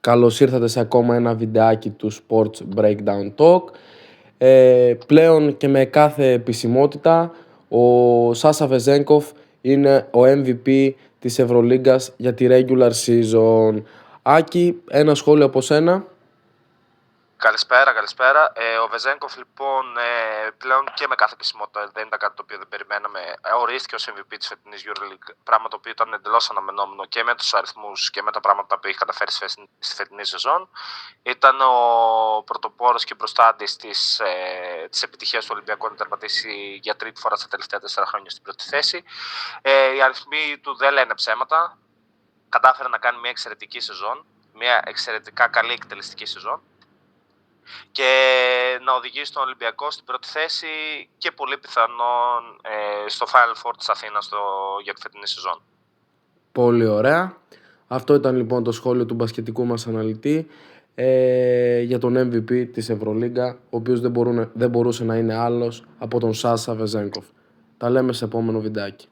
Καλώς ήρθατε σε ακόμα ένα βιντεάκι του Sports Breakdown Talk. Πλέον και με κάθε επισημότητα, ο Σάσα Βεζένκοφ είναι ο MVP της Ευρωλίγκας για τη regular season. Άκη, ένα σχόλιο από σένα. Καλησπέρα. Ο Βεζένκοφ λοιπόν πλέον και με κάθε επισημότητα, δεν ήταν κάτι το οποίο δεν περιμέναμε, ορίστηκε ως MVP της φετινής EuroLeague, πράγμα το οποίο ήταν εντελώς αναμενόμενο και με τους αριθμούς και με τα πράγματα που έχει καταφέρει στη φετινή σεζόν. Ήταν ο πρωτοπόρος και μπροστάντης της επιτυχίας του Ολυμπιακού να τερματίσει για τρίτη φορά στα τελευταία 4 χρόνια στην πρώτη θέση. Οι αριθμοί του δεν λένε ψέματα. Κατάφερε να κάνει μια εξαιρετική σεζόν, μια εξαιρετικά καλή εκτελεστική σεζόν και να οδηγήσει τον Ολυμπιακό στην πρώτη θέση και πολύ πιθανόν στο Final Four της Αθήνας για τη φετινή σεζόν. Πολύ ωραία. Αυτό ήταν λοιπόν το σχόλιο του μπασκετικού μας αναλυτή για τον MVP της Ευρωλίγκα, ο οποίος δεν μπορούσε να είναι άλλος από τον Σάσα Βεζένκοφ. Τα λέμε σε επόμενο βιντεάκι.